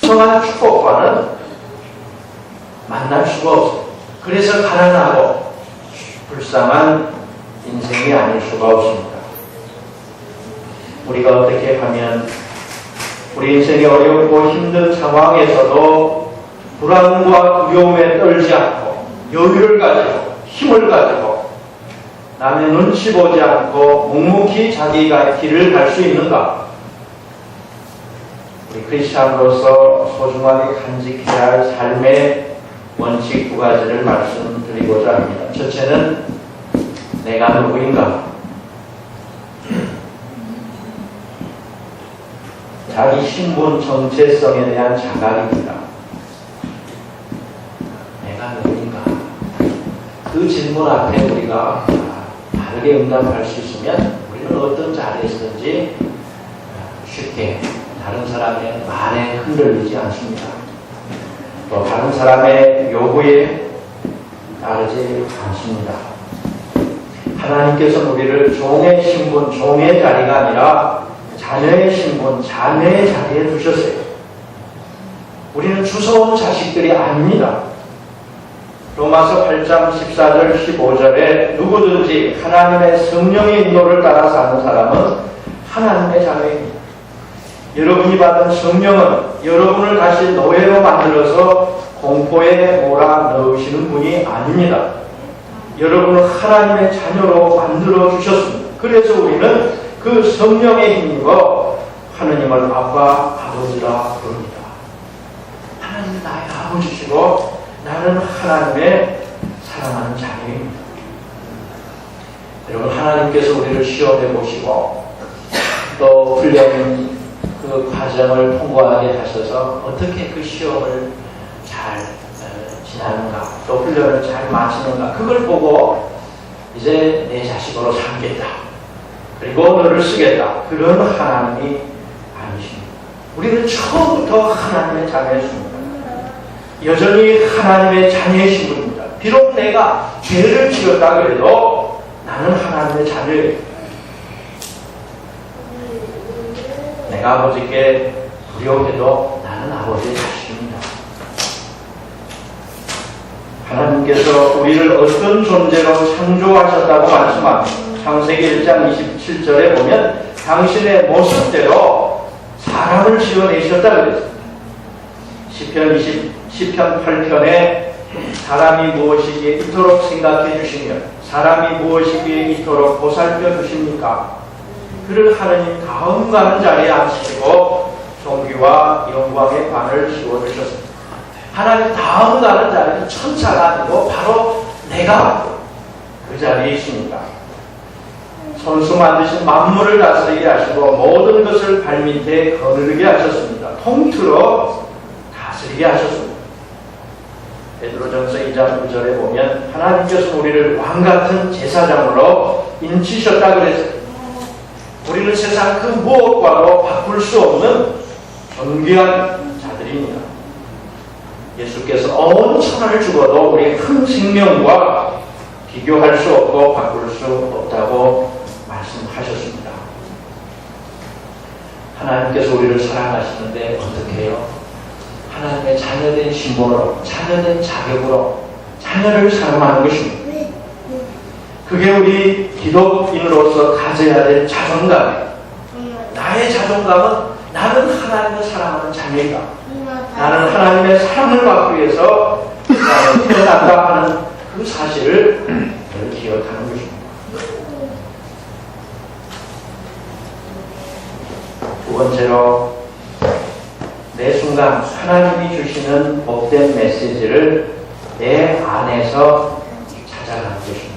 풍성한 축복과는 만날 수가 없어요. 그래서 가난하고 불쌍한 인생이 아닐 수가 없습니다. 우리가 어떻게 하면 우리 인생이 어렵고 힘든 상황에서도 불안과 두려움에 떨지 않고 여유를 가지고 힘을 가지고 남의 눈치 보지 않고 묵묵히 자기가 길을 갈 수 있는가? 우리 크리스찬으로서 소중하게 간직해야 할 삶의 원칙 두 가지를 말씀드리고자 합니다. 첫째는 내가 누구인가? 자기 신분 정체성에 대한 자각입니다. 내가 누구인가? 그 질문 앞에 우리가 바르게 응답할 수 있으면 우리는 어떤 자리에서든지 쉽게 다른 사람의 말에 흔들리지 않습니다. 또 다른 사람의 요구에 따르지 않습니다. 하나님께서는 우리를 종의 신분, 종의 자리가 아니라 자녀의 신분, 자녀의 자리에 두셨어요. 우리는 주워온 자식들이 아닙니다. 로마서 8장 14절 15절에 누구든지 하나님의 성령의 인도를 따라 사는 사람은 하나님의 자녀입니다. 여러분이 받은 성령은 여러분을 다시 노예로 만들어서 공포에 몰아넣으시는 분이 아닙니다. 여러분을 하나님의 자녀로 만들어 주셨습니다. 그래서 우리는 그 성령의 힘입어 하나님을 아빠, 아버지라 부릅니다. 하나님은 나의 아버지시고 나는 하나님의 사랑하는 자녀입니다. 여러분, 하나님께서 우리를 시험해 보시고 또 훈련 그 과정을 통과하게 하셔서 어떻게 그 시험을 잘 지나는가, 또 훈련을 잘 마치는가, 그걸 보고 이제 내 자식으로 삼겠다, 그리고 너를 쓰겠다, 그런 하나님이 아니십니다. 우리는 처음부터 하나님의 자녀였습니다. 여전히 하나님의 자녀이신 분입니다. 비록 내가 죄를 지었다 그래도 나는 하나님의 자녀예요. 내가 아버지께 두려워해도 나는 아버지의 자식입니다. 하나님께서 우리를 어떤 존재로 창조하셨다고 말씀합니다. 창세기 1장 27절에 보면 당신의 모습대로 사람을 지어내셨다 그랬습니다. 시편 8편에 사람이 무엇이기에 이토록 생각해 주시며 사람이 무엇이기에 이토록 보살펴 주십니까? 그를 하느님 다음 가는 자리에 앉히시고 존귀와 영광의 관을 씌워주셨습니다. 하나님 다음 가는 자리는 천사가 아니고 바로 내가 그 자리에 있습니다. 손수 만드신 만물을 다스리게 하시고 모든 것을 발밑에 거느리게 하셨습니다. 통틀어 다스리게 하셨습니다. 베드로전서 2장 9절에 보면 하나님께서 우리를 왕같은 제사장으로 인치셨다 그랬어요. 우리는 세상 그 무엇과도 바꿀 수 없는 존귀한 자들입니다. 예수께서 온 천하를 주어도 우리 큰 생명과 비교할 수 없고 바꿀 수 없다고 말씀하셨습니다. 하나님께서 우리를 사랑하시는데 어떻게 해요? 하나님의 자녀된 신분으로, 자녀된 자격으로 자녀를 사랑하는 것입니다. 그게 우리 기독인으로서 가져야 될 자존감이에요. 나의 자존감은 나는 하나님을 사랑하는 자녀이다. 나는 하나님의 사랑을 받기 위해서 나는 태어난다 하는 그 사실을 기억하는 것입니다. 두 번째로 매 순간 하나님이 주시는 복된 메시지를 내 안에서 찾아가는 것입니다.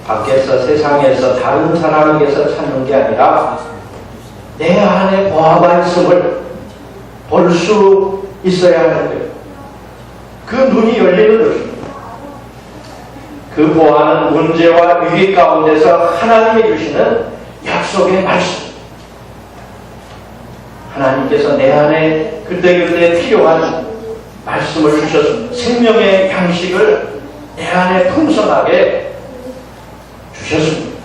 밖에서 세상에서 다른 사람에게서 찾는 게 아니라 내 안에 보아가 있음을 볼 수 있어야 하는 거예요. 그 눈이 열리는 것입니다. 그 보아는 문제와 위기 가운데서 하나님이 주시는 약속의 말씀. 하나님께서 내 안에 그때그때 필요한 말씀을 주셨습니다. 생명의 양식을 내 안에 풍성하게 주셨습니다.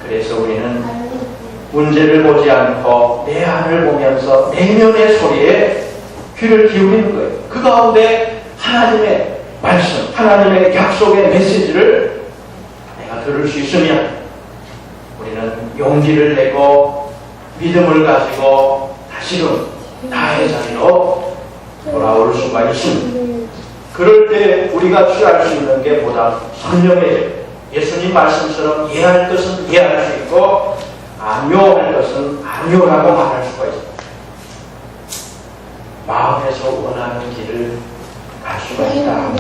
그래서 우리는 문제를 보지 않고 내 안을 보면서 내면의 소리에 귀를 기울이는 거예요. 그 가운데 하나님의 말씀, 하나님의 약속의 메시지를 내가 들을 수 있으면 우리는 용기를 내고 믿음을 가지고 다시금 나의 자리로 돌아올 수가 있습니다. 그럴 때 우리가 취할 수 있는 게 보다 선명해져요. 예수님 말씀처럼 예할 것은 예할 수 있고 아뇨할 것은 아뇨라고 말할 수가 있습니다. 마음에서 원하는 길을 갈 수가 있다.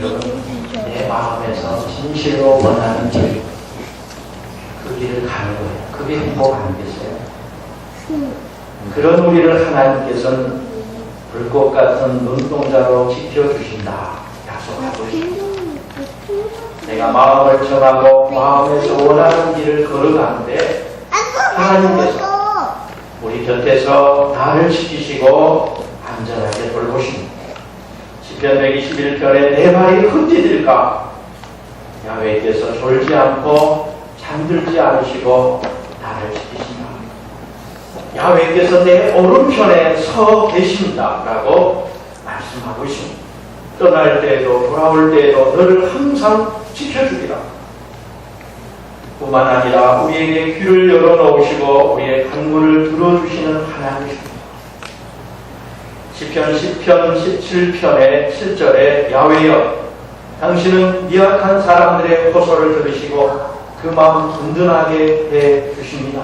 여러분, 내 마음에서 진실로 원하는 길, 그 길을 가는 거예요. 그게 행복 아니겠어요? 그런 우리를 하나님께서는 불꽃 같은 눈동자로 지켜주신다 약속하고 있습니다. 내가 마음을 정하고 마음에서 원하는 길을 걸어가는데 하나님께서 우리 곁에서 나를 지키시고 안전하게 돌보십니다. 시편 121편에 내 발이 흩어질까 야훼께서 졸지 않고 잠들지 않으시고 나를 지키신다. 야훼께서 내 오른편에 서 계신다 라고 말씀하고 있습니다. 떠날 때에도 돌아올 때에도 너를 항상 지켜주리라. 뿐만 아니라 우리에게 귀를 열어놓으시고 우리의 간구를 들어주시는 하나님이십니다. 시편 10편 17편의 7절에 야훼여 당신은 미약한 사람들의 호소를 들으시고 그 마음 든든하게 해주십니다.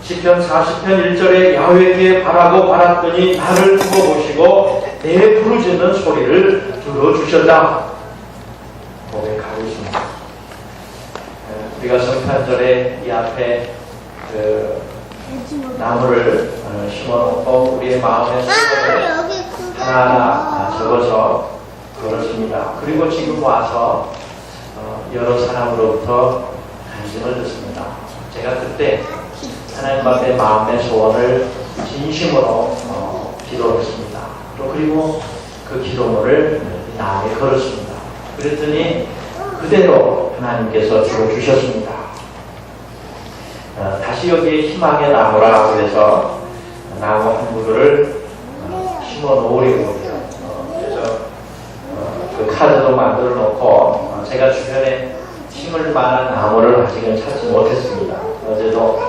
시편 40편 1절에 야훼께 바라고 바랐더니 나를 두고 보시고 내 부르짖는 소리를 들어주셨다 고백하고 있습니다. 우리가 성탄절에 이 앞에 나무를 심어놓고 우리의 마음의 소원을 하나하나 적어서 걸었습니다. 그리고 지금 와서 여러 사람으로부터 관심을 듣습니다. 제가 그때 하나님 앞에 마음의 소원을 진심으로 기도했습니다. 또 그리고 그 기도문을 나무에 걸었습니다. 그랬더니 그대로 하나님께서 들어주셨습니다. 다시 여기에 희망의 나무라고 해서 나무 한 그루를 심어 놓으려고 해요. 그래서 그 카드도 만들어 놓고 제가 주변에 심을 만한 나무를 아직은 찾지 못했습니다. 어제도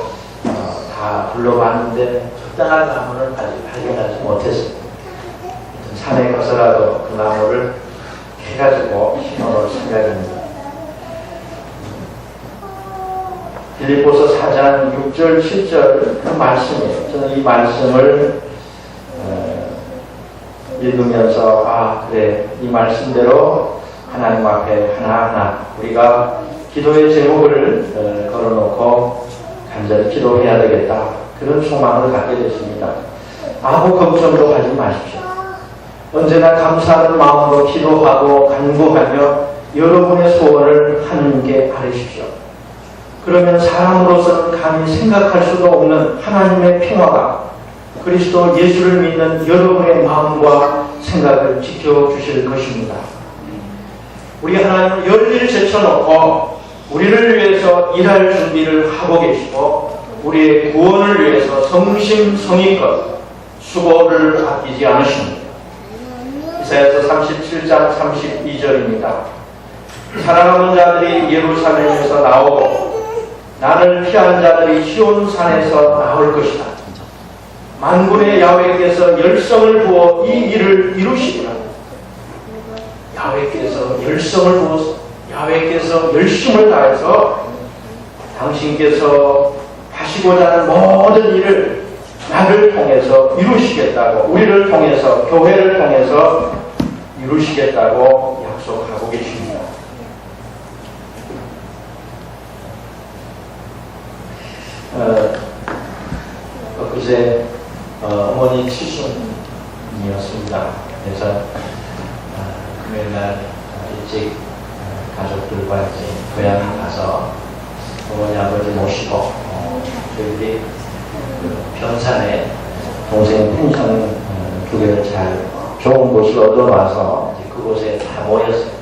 다 불러봤는데 적당한 나무는 아직 발견하지 못했습니다. 산에 가서라도 그 나무를 해가지고 심어놓을 생각입니다. 빌립보서 4장 6절 7절 그 말씀이에요. 저는 이 말씀을 읽으면서 그래 이 말씀대로 하나님 앞에 하나하나 우리가 기도의 제목을 걸어놓고 간절히 기도해야 되겠다 그런 소망을 갖게 됐습니다. 아무 걱정도 하지 마십시오. 언제나 감사하는 마음으로 기도하고 간구하며 여러분의 소원을 하느님께 아뢰십시오. 그러면 사람으로서는 감히 생각할 수도 없는 하나님의 평화가 그리스도 예수를 믿는 여러분의 마음과 생각을 지켜주실 것입니다. 우리 하나님은 열일을 제쳐놓고 우리를 위해서 일할 준비를 하고 계시고 우리의 구원을 위해서 성심성의껏 수고를 아끼지 않으십니다. 이사야서 37장 32절입니다. 사랑하는 자들이 예루살렘에서 나오고 나를 피한 자들이 시온산에서 나올 것이다. 만군의 야훼께서 열성을 부어 이 일을 이루시리라. 야훼께서 열성을 부어서 야훼께서 열심을 다해서 당신께서 하시고자 하는 모든 일을 나를 통해서 이루시겠다고 우리를 통해서 교회를 통해서 이루시겠다고 약속하고 계십니다. 그제 어머니 칠순이었습니다. 그래서 금요일날 일찍 가족들과 이제 고향에 가서 어머니 아버지 모시고 저희들이 평산에 동생 펜션 두 개를 잘 좋은 곳을 얻어놔서 그곳에 다 모였어요.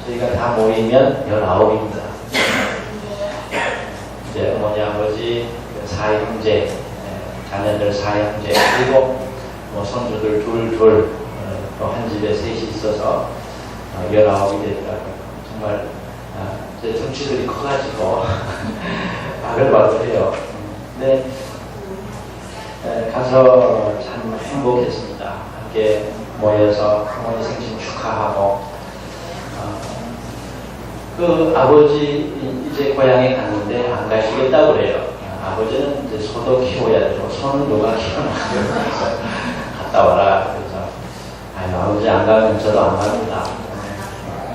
저희가 다 모이면 19입니다. 이제 어머니 아버지 사형제, 자녀들 사형제, 그리고 뭐 손주들 둘, 또 한 집에 셋이 있어서 19이 되더라고요. 정말 제 등치들이 커가지고 바글바글해요. 근데 가서 참 행복했습니다. 함께 모여서 어머니 생신 축하하고 그 아버지 이제 고향에 갔는데 안 가시겠다고 그래요. 아버지는 이제 소도 키워야 되고 소는 누가 키워나가요. 갔다 와라. 그래서 아버지 안 가면 저도 안 갑니다.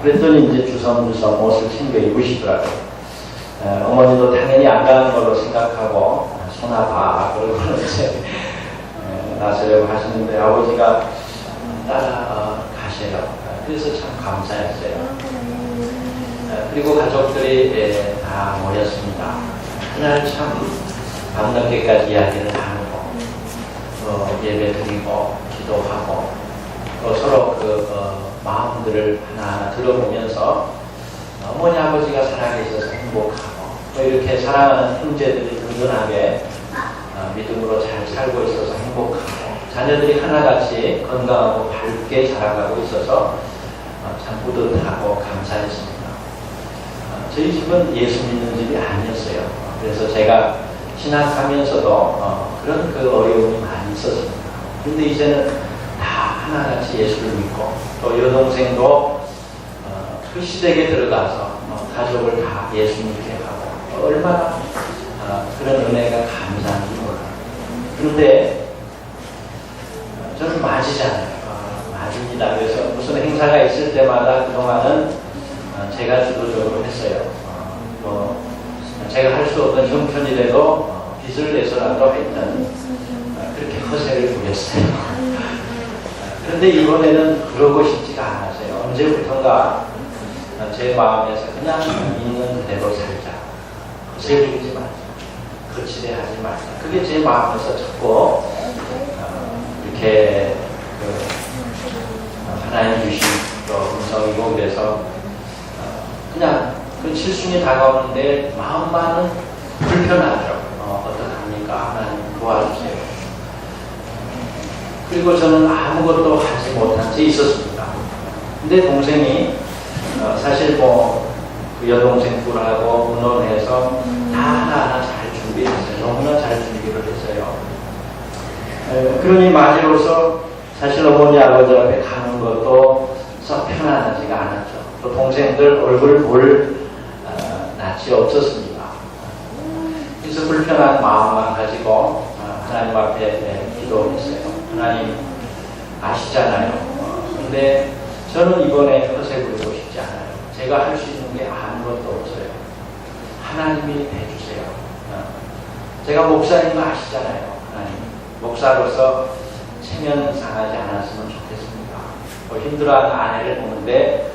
그랬더니 이제 주섬주섬 옷을 챙겨 입으시더라고요. 어머니도 당연히 안 가는 걸로 생각하고 소나 봐 그러고 이제 나서려고 하시는데 아버지가 따라 가셔요. 그래서 참 감사했어요. 그리고 가족들이 다 모였습니다. 그날 참 밤늦게까지 이야기를 나누고 예배 드리고 기도하고 또 서로 마음들을 하나하나 들어보면서 어머니 아버지가 살아계셔서 행복하고 또 이렇게 사랑하는 형제들이 든든하게 믿음으로 잘 살고 있어서 행복하고 자녀들이 하나같이 건강하고 밝게 자라가고 있어서 참 뿌듯하고 감사했습니다. 저희 집은 예수 믿는 집이 아니었어요. 그래서 제가 신학하면서도 그런 어려움이 많이 있었습니다. 근데 이제는 다 하나같이 예수를 믿고 또 여동생도 그 시댁에 들어가서 가족을 다 예수 믿게 하고 얼마나 그런 은혜가 감사한지 몰라요. 그런데 저는 맞이잖아요. 맞습니다. 그래서 무슨 행사가 있을 때마다 그동안은 제가 주도적으로 했어요. 제가 할 수 없는 형편이라도 빚을 내서라도 하여튼 그렇게 허세를 부렸어요. 그런데 이번에는 그러고 싶지가 않았어요. 언제부턴가 제 마음에서 그냥 있는 그대로 살자. 허세 부리지 말자. 거칠해하지 말자. 그게 제 마음에서 자꾸 이렇게 하나님 주신 음성이고 그래서 그냥 그 칠순이 다가오는데 마음만은 불편하더라고요. 어떡합니까? 하나님 도와주세요. 그리고 저는 아무것도 하지 못한 채 있었습니다. 근데 동생이 사실 그 여동생 둘하고 의논해서 다 하나하나 잘 준비했어요. 너무나 잘 준비를 했어요. 그러니 맞이로서 사실 어머니 아버지 앞에 가는 것도 썩 편안하지가 않았죠. 또 동생들 얼굴 볼 낯이 없었습니다. 그래서 불편한 마음만 가지고 하나님 앞에 기도했어요. 하나님 아시잖아요. 근데 저는 이번에 허세 부리고 싶지 않아요. 제가 할 수 있는 게 아무것도 없어요. 하나님이 해주세요. 제가 목사님을 아시잖아요. 하나님 목사로서 체면 상하지 않았으면 좋겠습니다. 힘들어하는 아내를 보는데